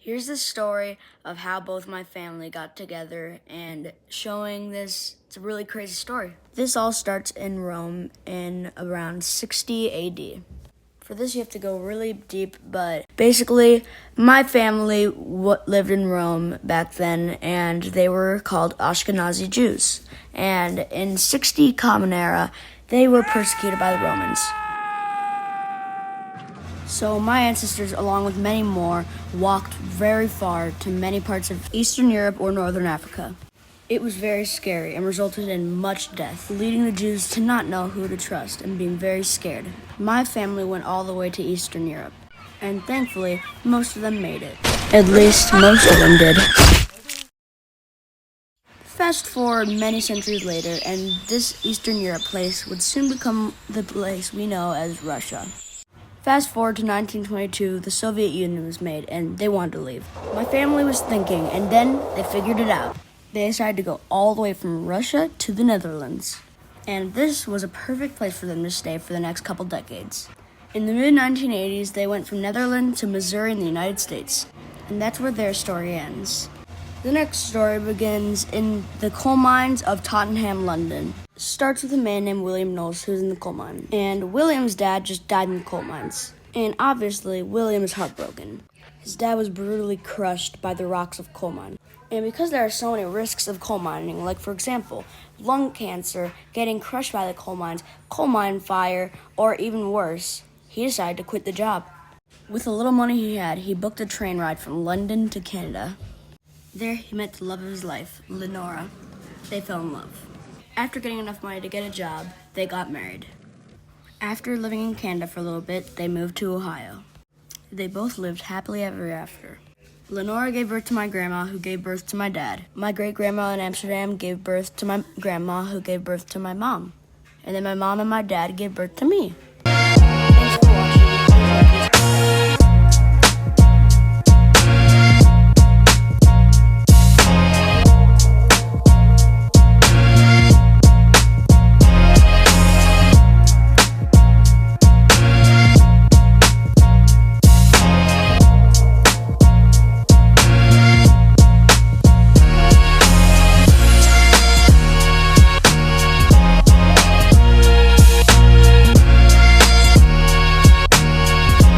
Here's the story of how both my family got together and showing this. It's a really crazy story. This all starts in Rome in around 60 AD. For this, you have to go really deep, but basically, my family lived in Rome back then, and they were called Ashkenazi Jews. And in 60 Common Era, they were persecuted by the Romans. So my ancestors, along with many more, walked very far to many parts of Eastern Europe or Northern Africa. It was very scary and resulted in much death, leading the Jews to not know who to trust and being very scared. My family went all the way to Eastern Europe, and thankfully, most of them made it. At least most of them did. Fast forward many centuries later, and this Eastern Europe place would soon become the place we know as Russia. Fast forward to 1922, the Soviet Union was made, and they wanted to leave. My family was thinking, and then they figured it out. They decided to go all the way from Russia to the Netherlands. And this was a perfect place for them to stay for the next couple decades. In the mid-1980s, they went from Netherlands to Missouri in the United States. And that's where their story ends. The next story begins in the coal mines of Tottenham, London. It starts with a man named William Knowles who's in the coal mine. And William's dad just died in the coal mines. And obviously, William is heartbroken. His dad was brutally crushed by the rocks of coal mine. And because there are so many risks of coal mining, like for example, lung cancer, getting crushed by the coal mines, coal mine fire, or even worse, he decided to quit the job. With the little money he had, he booked a train ride from London to Canada. There, he met the love of his life, Lenora. They fell in love. After getting enough money to get a job, they got married. After living in Canada for a little bit, they moved to Ohio. They both lived happily ever after. Lenora gave birth to my grandma, who gave birth to my dad. My great-grandma in Amsterdam gave birth to my grandma, who gave birth to my mom. And then my mom and my dad gave birth to me. Thanks for watching.